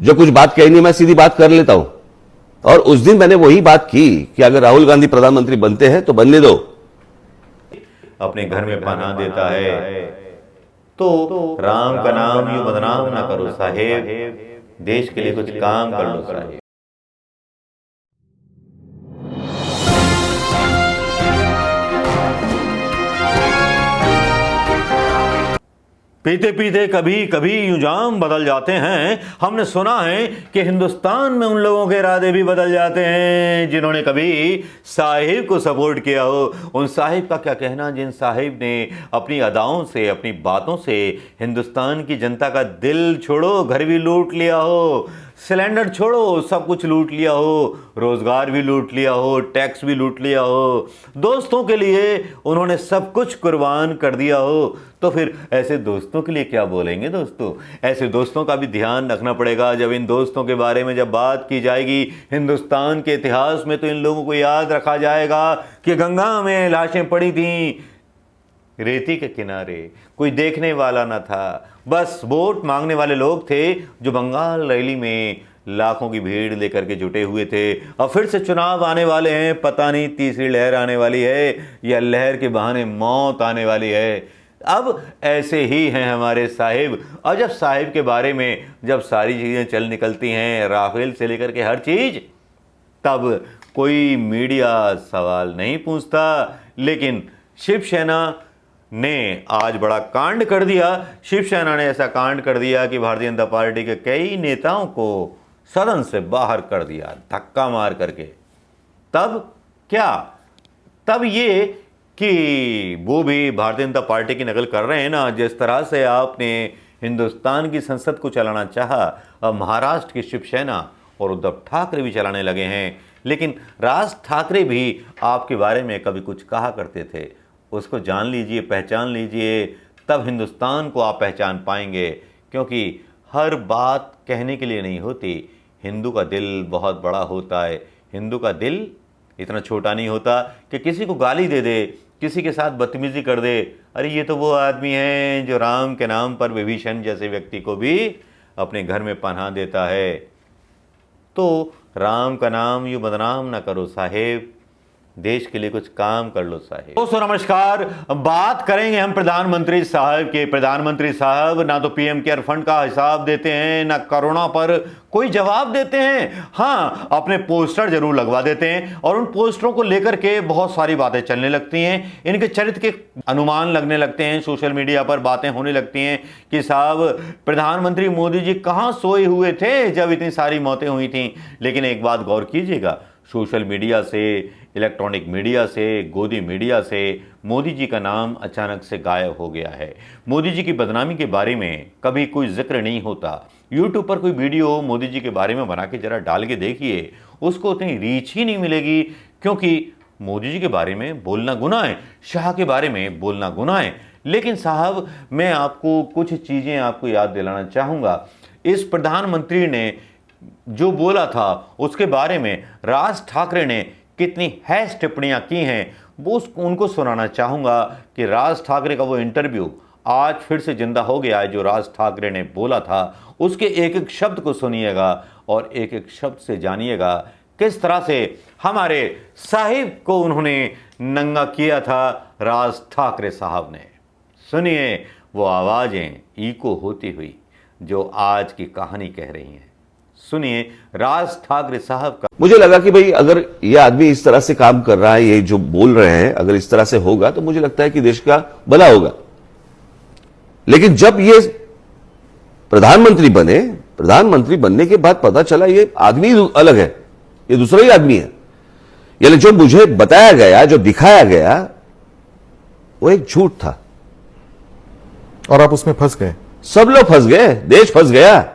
जो कुछ बात कहनी मैं सीधी बात कर लेता हूं। और उस दिन मैंने वही बात की कि अगर राहुल गांधी प्रधानमंत्री बनते हैं तो बनने दो। अपने घर में पनाह देता है तो राम का नाम यूं बदनाम ना करो साहेब, देश के लिए कुछ काम कर लो साहेब। पीते पीते कभी कभी यूं जाम बदल जाते हैं। हमने सुना है कि हिंदुस्तान में उन लोगों के इरादे भी बदल जाते हैं जिन्होंने कभी साहिब को सपोर्ट किया हो। उन साहिब का क्या कहना जिन साहिब ने अपनी अदाओं से, अपनी बातों से हिंदुस्तान की जनता का दिल छोड़ो घर भी लूट लिया हो, सिलेंडर छोड़ो सब कुछ लूट लिया हो, रोजगार भी लूट लिया हो, टैक्स भी लूट लिया हो, दोस्तों के लिए उन्होंने सब कुछ कुर्बान कर दिया हो। तो फिर ऐसे दोस्तों के लिए क्या बोलेंगे दोस्तों? ऐसे दोस्तों का भी ध्यान रखना पड़ेगा जब इन दोस्तों के बारे में जब बात की जाएगी हिंदुस्तान के इतिहास में, तो इन लोगों को याद रखा जाएगा कि गंगा में लाशें पड़ी थीं रेती के किनारे, कोई देखने वाला ना था, बस वोट मांगने वाले लोग थे जो बंगाल रैली में लाखों की भीड़ लेकर के जुटे हुए थे। अब फिर से चुनाव आने वाले हैं, पता नहीं तीसरी लहर आने वाली है या लहर के बहाने मौत आने वाली है। अब ऐसे ही हैं हमारे साहिब। और जब साहिब के बारे में जब सारी चीज़ें चल निकलती हैं, राफेल से लेकर के हर चीज़, तब कोई मीडिया सवाल नहीं पूछता। लेकिन शिवसेना ने आज बड़ा कांड कर दिया। शिवसेना ने ऐसा कांड कर दिया कि भारतीय जनता पार्टी के कई नेताओं को सदन से बाहर कर दिया धक्का मार करके। तब क्या? तब ये कि वो भी भारतीय जनता पार्टी की नकल कर रहे हैं ना। जिस तरह से आपने हिंदुस्तान की संसद को चलाना चाहा, अब महाराष्ट्र की शिवसेना और उद्धव ठाकरे भी चलाने लगे हैं। लेकिन राज ठाकरे भी आपके बारे में कभी कुछ कहा करते थे, उसको जान लीजिए, पहचान लीजिए, तब हिंदुस्तान को आप पहचान पाएंगे। क्योंकि हर बात कहने के लिए नहीं होती, हिंदू का दिल बहुत बड़ा होता है। हिंदू का दिल इतना छोटा नहीं होता कि किसी को गाली दे दे, किसी के साथ बदतमीजी कर दे। अरे ये तो वो आदमी है जो राम के नाम पर विभीषण जैसे व्यक्ति को भी अपने घर में पनाह देता है। तो राम का नाम यूं बदनाम ना करो साहेब, देश के लिए कुछ काम कर लो साहेब। दोस्तों नमस्कार, बात करेंगे हम प्रधानमंत्री साहब के। प्रधानमंत्री साहब ना तो पीएम केयर फंड का हिसाब देते हैं, ना कोरोना पर कोई जवाब देते हैं। हाँ, अपने पोस्टर जरूर लगवा देते हैं और उन पोस्टरों को लेकर के बहुत सारी बातें चलने लगती हैं। इनके चरित्र के अनुमान लगने लगते हैं, सोशल मीडिया पर बातें होने लगती हैं कि साहब प्रधानमंत्री मोदी जी कहाँ सोए हुए थे जब इतनी सारी मौतें हुई थी। लेकिन एक बात गौर कीजिएगा, सोशल मीडिया से, इलेक्ट्रॉनिक मीडिया से, गोदी मीडिया से मोदी जी का नाम अचानक से गायब हो गया है। मोदी जी की बदनामी के बारे में कभी कोई जिक्र नहीं होता। यूट्यूब पर कोई वीडियो मोदी जी के बारे में बना के जरा डाल के देखिए, उसको उतनी रीच ही नहीं मिलेगी। क्योंकि मोदी जी के बारे में बोलना गुनाह है, शाह के बारे में बोलना गुनाह है। लेकिन साहब मैं आपको कुछ चीज़ें आपको याद दिलाना चाहूँगा। इस प्रधानमंत्री ने जो बोला था उसके बारे में राज ठाकरे ने कितनी हैश टिप्पणियां की हैं, वो उनको सुनाना चाहूँगा कि राज ठाकरे का वो इंटरव्यू आज फिर से जिंदा हो गया है। जो राज ठाकरे ने बोला था उसके एक एक शब्द को सुनिएगा और एक एक शब्द से जानिएगा किस तरह से हमारे साहिब को उन्होंने नंगा किया था राज ठाकरे साहब ने। सुनिए वो आवाज़ें इको होती हुई जो आज की कहानी कह रही हैं। सुनिए राज ठाकरे साहब का। मुझे लगा कि भाई अगर ये आदमी इस तरह से काम कर रहा है, ये जो बोल रहे हैं अगर इस तरह से होगा तो मुझे लगता है कि देश का भला होगा। लेकिन जब ये प्रधानमंत्री बने, प्रधानमंत्री बनने के बाद पता चला ये आदमी अलग है, ये दूसरा ही आदमी है। यानी जो मुझे बताया गया, जो दिखाया गया, वो एक झूठ था और आप उसमें फंस गए। सब लोग फंस गए, देश फंस गया।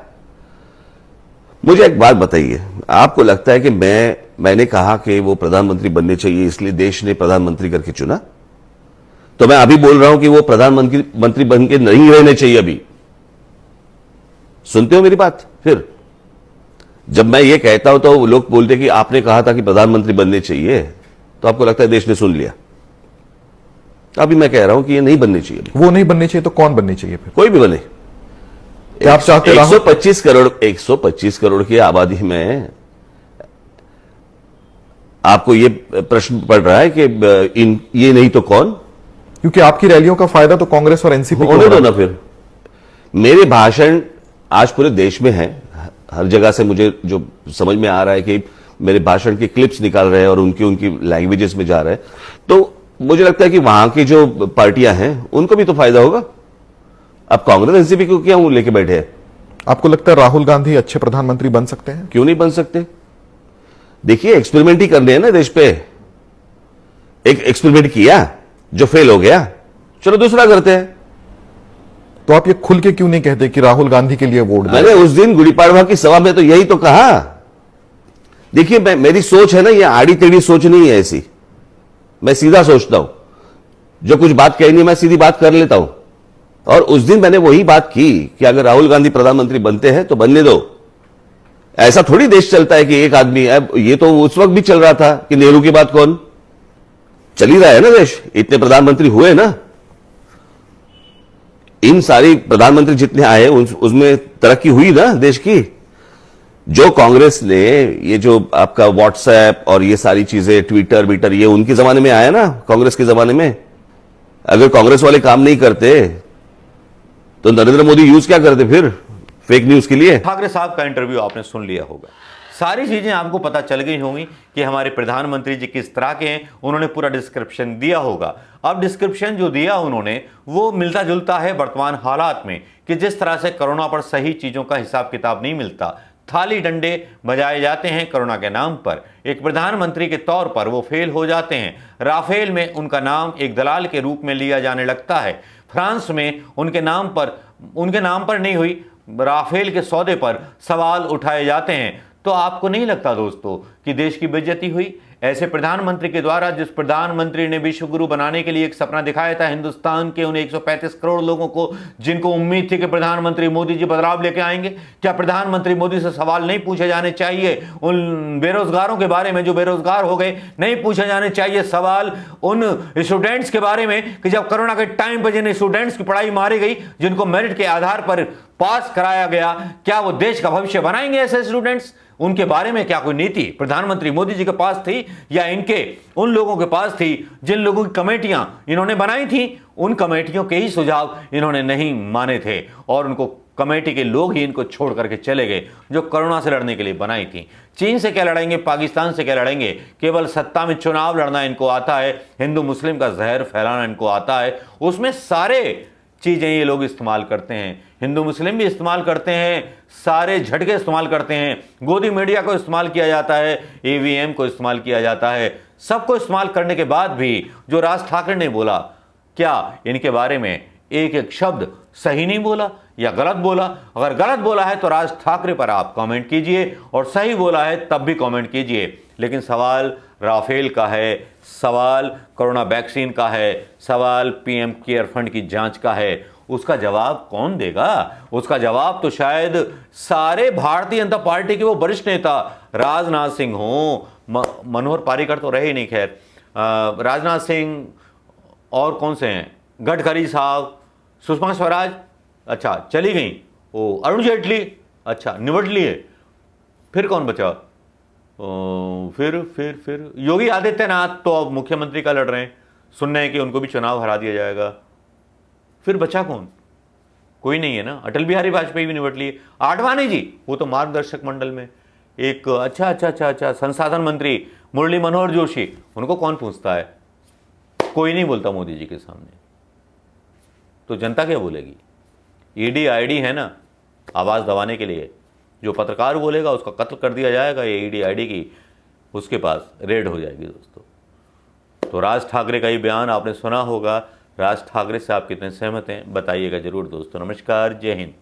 मुझे एक बात बताइए, आपको लगता है कि मैंने कहा कि वो प्रधानमंत्री बनने चाहिए इसलिए देश ने प्रधानमंत्री करके चुना? तो मैं अभी बोल रहा हूं कि वो प्रधानमंत्री बन के नहीं रहने चाहिए अभी। सुनते हो मेरी बात? फिर जब मैं ये कहता हूं तो लोग बोलते कि आपने कहा था कि प्रधानमंत्री बनने चाहिए, तो आपको लगता है देश ने सुन लिया। अभी मैं कह रहा हूं कि ये नहीं बनने चाहिए। वो नहीं बनने चाहिए तो कौन बनने चाहिए फिर? कोई भी बने। क्या आप चाहते हैं राहुल 125 करोड़ की आबादी में आपको ये प्रश्न पड़ रहा है कि ये नहीं तो कौन? क्योंकि आपकी रैलियों का फायदा तो कांग्रेस और एनसीपी को होने हो दो रहा ना है। फिर। मेरे भाषण आज पूरे देश में हैं, हर जगह से मुझे जो समझ में आ रहा है कि मेरे भाषण की क्लिप्स निकाल रहे हैं और उनकी लैंग्वेजेस में जा रहे हैं, तो मुझे लगता है कि वहां की जो पार्टियां हैं उनको भी तो फायदा होगा। अब कांग्रेस एनसीपी को क्या लेके बैठे हैं? आपको लगता है राहुल गांधी अच्छे प्रधानमंत्री बन सकते हैं? क्यों नहीं बन सकते? देखिए, एक्सपेरिमेंट ही करने हैं ना देश पे। एक एक्सपेरिमेंट किया, जो फेल हो गया, चलो दूसरा करते हैं। तो आप ये खुल के क्यों नहीं कहते कि राहुल गांधी के लिए वोट दें? मैंने उस दिन गुड़ी पाड़वा की सभा में तो यही तो कहा। देखिए, मेरी सोच है ना, ये आड़ी टेढ़ी सोच नहीं है ऐसी। मैं सीधा सोचता हूं, जो कुछ बात कहनी है मैं सीधी बात कर लेता हूं। और उस दिन मैंने वही बात की कि अगर राहुल गांधी प्रधानमंत्री बनते हैं तो बनने दो। ऐसा थोड़ी देश चलता है कि एक आदमी, अब ये तो उस वक्त भी चल रहा था कि नेहरू के बाद कौन? चल ही रहा है ना देश, इतने प्रधानमंत्री हुए ना। इन सारी प्रधानमंत्री जितने आए उसमें तरक्की हुई ना देश की। जो कांग्रेस ने ये जो आपका व्हाट्सएप और ये सारी चीजें, ट्विटर ये उनके जमाने में आया ना, कांग्रेस के जमाने में। अगर कांग्रेस वाले काम नहीं करते तो नरेंद्र मोदी यूज क्या करते फिर फेक न्यूज के लिए? ठाकरे साहब का इंटरव्यू आपने सुन लिया होगा, सारी चीजें आपको पता चल गई होंगी कि हमारे प्रधानमंत्री जी किस तरह के हैं। उन्होंने पूरा डिस्क्रिप्शन दिया होगा। अब डिस्क्रिप्शन जो दिया उन्होंने वो मिलता जुलता है वर्तमान हालात में, कि जिस तरह से कोरोना पर सही चीजों का हिसाब किताब नहीं मिलता, थाली डंडे बजाए जाते हैं कोरोना के नाम पर। एक प्रधानमंत्री के तौर पर वो फेल हो जाते हैं। राफेल में उनका नाम एक दलाल के रूप में लिया जाने लगता है। फ्रांस में उनके नाम पर नहीं हुई, राफेल के सौदे पर सवाल उठाए जाते हैं। तो आपको नहीं लगता दोस्तों कि देश की बेइज्जती हुई ऐसे प्रधानमंत्री के द्वारा, जिस प्रधानमंत्री ने विश्व गुरु बनाने के लिए एक सपना दिखाया था हिंदुस्तान के उन 135 करोड़ लोगों को, जिनको उम्मीद थी कि प्रधानमंत्री मोदी जी बदलाव लेके आएंगे? क्या प्रधानमंत्री मोदी से सवाल नहीं पूछे जाने चाहिए उन बेरोजगारों के बारे में जो बेरोजगार हो गए? नहीं पूछे जाने चाहिए सवाल उन स्टूडेंट्स के बारे में कि जब कोरोना के टाइम पर जिन स्टूडेंट्स की पढ़ाई मारी गई, जिनको मेरिट के आधार पर पास कराया गया, क्या वो देश का भविष्य बनाएंगे ऐसे स्टूडेंट्स? उनके बारे में क्या कोई नीति प्रधानमंत्री मोदी जी के पास थी, या इनके उन लोगों के पास थी जिन लोगों की कमेटियां इन्होंने बनाई थी? उन कमेटियों के ही सुझाव इन्होंने नहीं माने थे और उनको कमेटी के लोग ही इनको छोड़ करके चले गए, जो कोरोना से लड़ने के लिए बनाई थी। चीन से क्या लड़ेंगे, पाकिस्तान से क्या लड़ेंगे? केवल सत्ता में चुनाव लड़ना इनको आता है, हिंदू मुस्लिम का जहर फैलाना इनको आता है। उसमें सारे चीजें ये लोग इस्तेमाल करते हैं। हिंदू मुस्लिम भी इस्तेमाल करते हैं, सारे झटके इस्तेमाल करते हैं। गोदी मीडिया को इस्तेमाल किया जाता है, ईवीएम को इस्तेमाल किया जाता है। सबको इस्तेमाल करने के बाद भी जो राज ठाकरे ने बोला, क्या इनके बारे में एक एक शब्द सही नहीं बोला या गलत बोला? अगर गलत बोला है तो राज ठाकरे पर आप कमेंट कीजिए, और सही बोला है तब भी कमेंट कीजिए। लेकिन सवाल राफेल का है, सवाल कोरोना वैक्सीन का है, सवाल पीएम केयर फंड की जांच का है। उसका जवाब कौन देगा? उसका जवाब तो शायद सारे भारतीय जनता पार्टी के वो वरिष्ठ नेता राजनाथ सिंह हो, मनोहर पारीकर तो रहे ही नहीं, खैर राजनाथ सिंह, और कौन से हैं, गडकरी साहब, सुषमा स्वराज अच्छा चली गई, ओ अरुण जेटली अच्छा निपट लिए, फिर कौन बचा? फिर योगी आदित्यनाथ तो अब मुख्यमंत्री का लड़ रहे हैं, सुन रहे हैं कि उनको भी चुनाव हरा दिया जाएगा। फिर बचा कौन? कोई नहीं है ना। अटल बिहारी वाजपेयी भी निपट लिए। आडवाणी जी वो तो मार्गदर्शक मंडल में एक अच्छा संसाधन मंत्री मुरली मनोहर जोशी, उनको कौन पूछता है? कोई नहीं बोलता मोदी जी के सामने, तो जनता क्या बोलेगी? ईडी आईडी है ना आवाज दबाने के लिए, जो पत्रकार बोलेगा उसका कत्ल कर दिया जाएगा। ये ईडी आईडी की उसके पास रेड हो जाएगी दोस्तों। तो राज ठाकरे का ये बयान आपने सुना होगा। राज ठाकरे से आप कितने सहमत हैं बताइएगा जरूर दोस्तों। नमस्कार, जय हिंद।